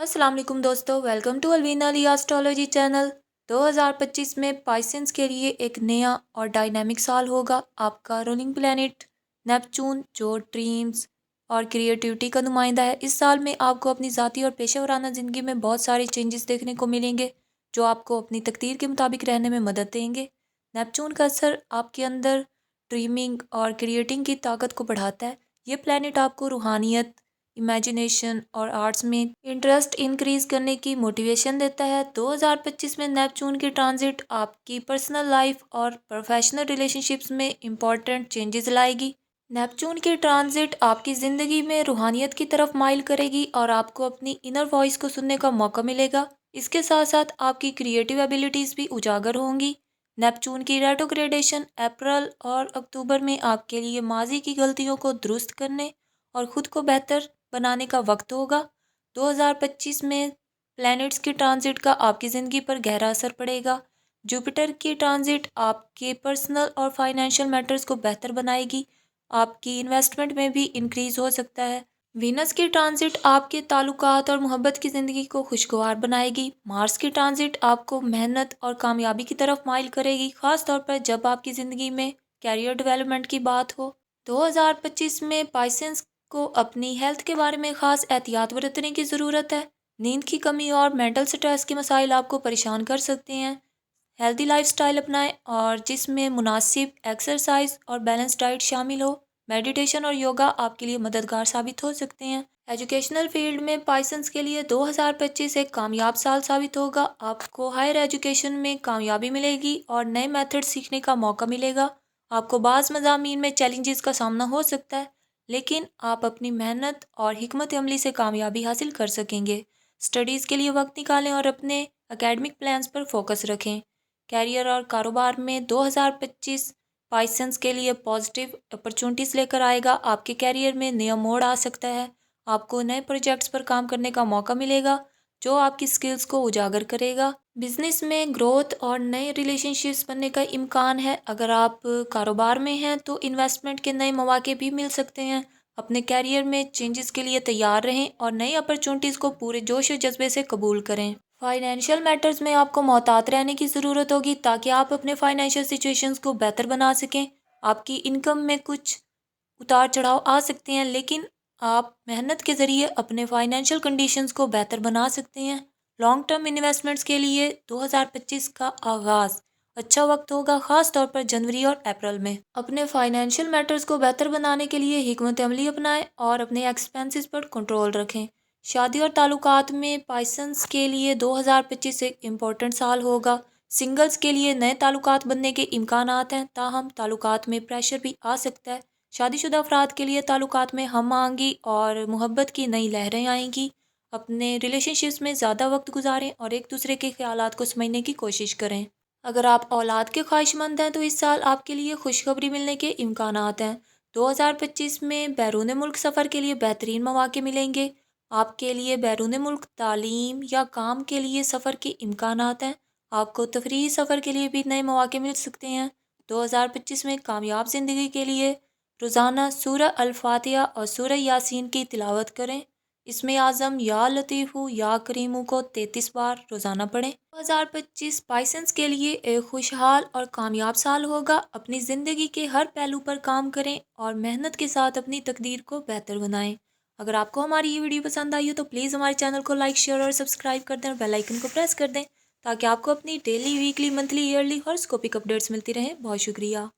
अस्सलाम वालेकुम दोस्तों, welcome to Alvina Ali astrology channel. 2025 में पाइसेंस के लिए एक नया और डायनामिक साल होगा। आपका रूलिंग प्लैनेट नेपच्यून जो ड्रीम्स और क्रिएटिविटी का नुमाइंदा है, इस साल में आपको अपनी ज़ाती और पेशेवराना ज़िंदगी में बहुत सारे चेंजेस देखने को मिलेंगे जो आपको अपनी तकदीर के मुताबिक रहने में मदद देंगे। नेपच्यून का असर आपके अंदर ड्रीमिंग और क्रिएटिंग की ताकत को बढ़ाता है। ये प्लैनेट आपको रूहानियत, इमेजिनेशन और आर्ट्स में इंटरेस्ट इंक्रीज करने की मोटिवेशन देता है। 2025 में नेपच्यून की ट्रांजिट आपकी पर्सनल लाइफ और प्रोफेशनल रिलेशनशिप्स में इम्पॉर्टेंट चेंजेस लाएगी। नेपच्यून की ट्रांजिट आपकी ज़िंदगी में रूहानियत की तरफ माइल करेगी और आपको अपनी इनर वॉइस को सुनने का मौका मिलेगा। इसके साथ साथ आपकी क्रिएटिव एबिलिटीज़ भी उजागर होंगी। नेपच्यून की रेट्रोग्रेडेशन अप्रैल और अक्टूबर में आपके लिए माजी की गलतियों को दुरुस्त करने और ख़ुद को बेहतर बनाने का वक्त होगा। 2025 में प्लैनेट्स की ट्रांजिट का आपकी ज़िंदगी पर गहरा असर पड़ेगा। जुपिटर की ट्रांजिट आपके पर्सनल और फाइनेंशियल मैटर्स को बेहतर बनाएगी। आपकी इन्वेस्टमेंट में भी इंक्रीज हो सकता है। वीनस की ट्रांजिट आपके ताल्लुकात और मोहब्बत की ज़िंदगी को खुशगवार बनाएगी। मार्स की ट्रांजिट आपको मेहनत और कामयाबी की तरफ माइल करेगी, ख़ास तौर पर जब आपकी ज़िंदगी में कैरियर डेवलपमेंट की बात हो। 2025 में पाइसेंस को अपनी हेल्थ के बारे में ख़ास एहतियात बरतने की ज़रूरत है। नींद की कमी और मेंटल स्ट्रेस के मसाइल आपको परेशान कर सकते हैं। हेल्दी लाइफस्टाइल अपनाएं और जिसमें मुनासिब एक्सरसाइज और बैलेंस डाइट शामिल हो। मेडिटेशन और योगा आपके लिए मददगार साबित हो सकते हैं। एजुकेशनल फील्ड में पाइसेंस के लिए 2025 एक कामयाब साल साबित होगा। आपको हायर एजुकेशन में कामयाबी मिलेगी और नए मेथड सीखने का मौका मिलेगा। आपको बाज़ मज़ामीन में चैलेंजेस का सामना हो सकता है, लेकिन आप अपनी मेहनत और हिकमत अमली से कामयाबी हासिल कर सकेंगे। स्टडीज़ के लिए वक्त निकालें और अपने एकेडमिक प्लान्स पर फोकस रखें। कैरियर और कारोबार में 2025 पाइसेंस के लिए पॉजिटिव अपॉर्चुनिटीज़ लेकर आएगा। आपके कैरियर में नया मोड़ आ सकता है। आपको नए प्रोजेक्ट्स पर काम करने का मौका मिलेगा जो आपकी स्किल्स को उजागर करेगा। बिजनेस में ग्रोथ और नए रिलेशनशिप्स बनने का इम्कान है। अगर आप कारोबार में हैं तो इन्वेस्टमेंट के नए मौके भी मिल सकते हैं। अपने कैरियर में चेंजेस के लिए तैयार रहें और नई अपॉर्चुनिटीज़ को पूरे जोश और जज्बे से कबूल करें। फाइनेंशियल मैटर्स में आपको मोहतात रहने की ज़रूरत होगी ताकि आप अपने फाइनेंशियल सिचुएशंस को बेहतर बना सकें। आपकी इनकम में कुछ उतार चढ़ाव आ सकते हैं, लेकिन आप मेहनत के ज़रिए अपने फाइनेंशियल कंडीशंस को बेहतर बना सकते हैं। लॉन्ग टर्म इन्वेस्टमेंट्स के लिए 2025 का आगाज़ अच्छा वक्त होगा, ख़ास तौर पर जनवरी और अप्रैल में। अपने फाइनेंशियल मैटर्स को बेहतर बनाने के लिए हिकमत अमली अपनाएं और अपने एक्सपेंसेस पर कंट्रोल रखें। शादी और ताल्लुकात में पाइसेंस के लिए 2025 एक इम्पोर्टेंट साल होगा। सिंगल्स के लिए नए ताल्लुकात बनने के इम्कानात हैं, ताहम ताल्लुकात में प्रेशर भी आ सकता है। शादीशुदा अफराद के लिए ताल्लुकात में हम आएंगी और मोहब्बत की नई लहरें आएंगी। अपने रिलेशनशिप्स में ज़्यादा वक्त गुजारें और एक दूसरे के ख्यालात को समझने की कोशिश करें। अगर आप औलाद के ख्वाहिशमंद हैं तो इस साल आपके लिए खुशखबरी मिलने के इम्कानात हैं। 2025 में बैरून मुल्क सफ़र के लिए बेहतरीन मौके मिलेंगे। आपके लिए बैरून मुल्क तालीम या काम के लिए सफ़र के इम्कानात हैं। आपको तफरीही सफ़र के लिए भी नए मौके मिल सकते हैं। 2025 में कामयाब ज़िंदगी के लिए रोज़ाना सूरह अल-फातिहा और सूरह यासीन की तिलावत करें। इसमें आज़म या लतीफ़ू या करीमू को 33 बार रोज़ाना पढ़ें। 2025 पाइसेंस के लिए एक खुशहाल और कामयाब साल होगा। अपनी ज़िंदगी के हर पहलू पर काम करें और मेहनत के साथ अपनी तकदीर को बेहतर बनाएं। अगर आपको हमारी ये वीडियो पसंद आई हो तो प्लीज़ हमारे चैनल को लाइक, शेयर और सब्सक्राइब कर दें और बेल आइकन को प्रेस कर दें ताकि आपको अपनी daily, weekly, monthly, yearly horoscopic updates मिलती रहें। बहुत शुक्रिया।